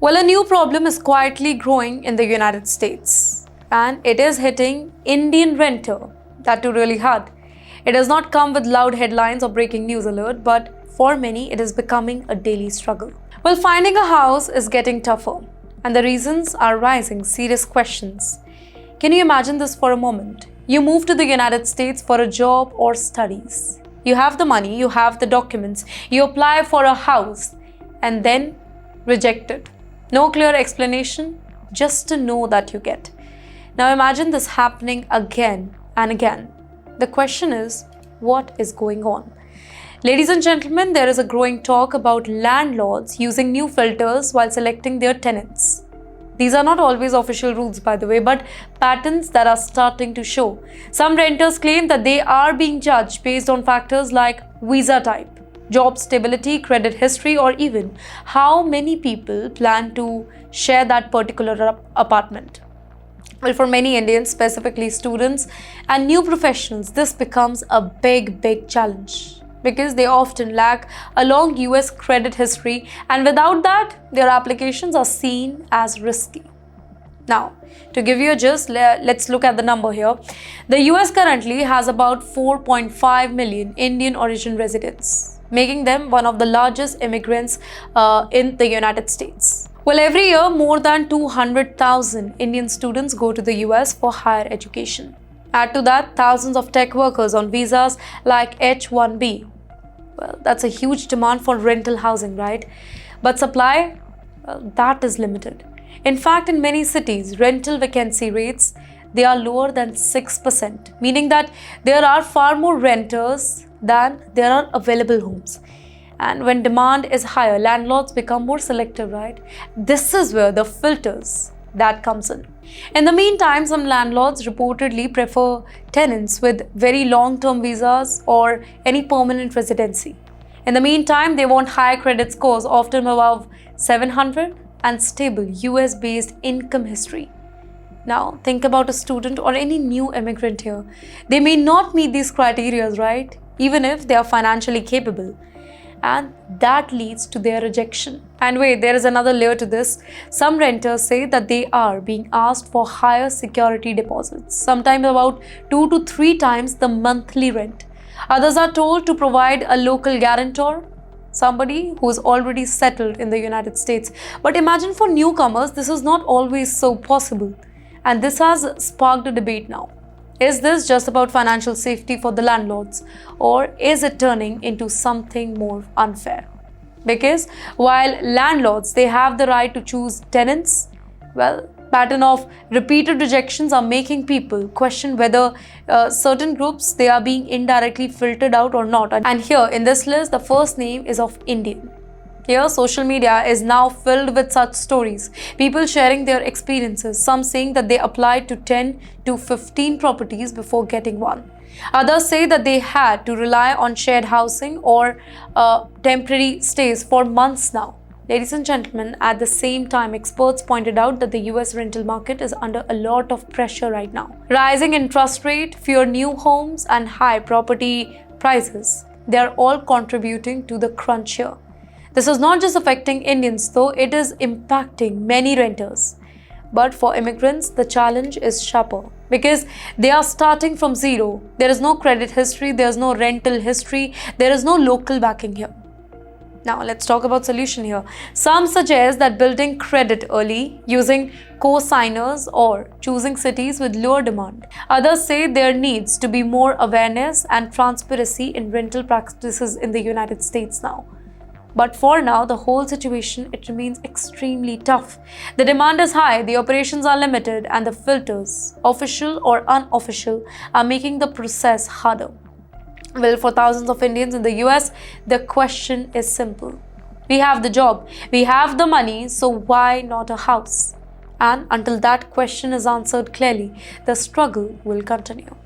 Well, a new problem is quietly growing in the United States, and it is hitting Indian renter, that too really hard. It does not come with loud headlines or breaking news alert, but for many it is becoming a daily struggle. Well, finding a house is getting tougher, and the reasons are raising serious questions. Can you imagine this for a moment? You move to the United States for a job or studies. You have the money, you have the documents, you apply for a house, and then rejected. No clear explanation, just to know that you get. Now imagine this happening again and again. The question is, what is going on? Ladies and gentlemen, there is a growing talk about landlords using new filters while selecting their tenants. These are not always official rules, by the way, but patterns that are starting to show. Some renters claim that they are being judged based on factors like visa type, job stability, credit history, or even how many people plan to share that particular apartment. Well, for many Indians, specifically students and new professionals, this becomes a big challenge because they often lack a long US credit history, and without that, their applications are seen as risky. Now, to give you a gist, let's look at the number here. The US currently has about 4.5 million Indian origin residents, making them one of the largest immigrants in the United States. Well, every year, more than 200,000 Indian students go to the US for higher education. Add to that thousands of tech workers on visas like H-1B. Well, that's a huge demand for rental housing, right? But supply, well, that is limited. In fact, in many cities, rental vacancy rates, they are lower than 6%, meaning that there are far more renters than there are available homes. And when demand is higher, landlords become more selective, right? This is where the filters that comes in. In the meantime, some landlords reportedly prefer tenants with very long-term visas or any permanent residency. In the meantime, they want high credit scores, often above 700, and stable US-based income history. Now, think about a student or any new immigrant here. They may not meet these criteria, right? Even if they are financially capable. And that leads to their rejection. And wait, there is another layer to this. Some renters say that they are being asked for higher security deposits, sometimes about 2 to 3 times the monthly rent. Others are told to provide a local guarantor, somebody who is already settled in the United States. But imagine for newcomers, this is not always so possible. And this has sparked a debate now. Is this just about financial safety for the landlords, or is it turning into something more unfair? Because while landlords, they have the right to choose tenants, well, pattern of repeated rejections are making people question whether certain groups, they are being indirectly filtered out or not. And here in this list, the first name is of Indian. Here, social media is now filled with such stories. People sharing their experiences, some saying that they applied to 10 to 15 properties before getting one. Others say that they had to rely on shared housing or temporary stays for months now. Ladies and gentlemen, at the same time, experts pointed out that the US rental market is under a lot of pressure right now. Rising interest rate, fewer new homes, and high property prices, they are all contributing to the crunch here. This is not just affecting Indians, though, it is impacting many renters. But for immigrants, the challenge is sharper because they are starting from zero. There is no credit history, there is no rental history, there is no local backing here. Now, let's talk about solution here. Some suggest that building credit early, using co-signers, or choosing cities with lower demand. Others say there needs to be more awareness and transparency in rental practices in the United States now. But for now, the whole situation, it remains extremely tough. The demand is high, the operations are limited, and the filters, official or unofficial, are making the process harder. Well, for thousands of Indians in the US, the question is simple. We have the job, we have the money, so why not a house? And until that question is answered clearly, the struggle will continue.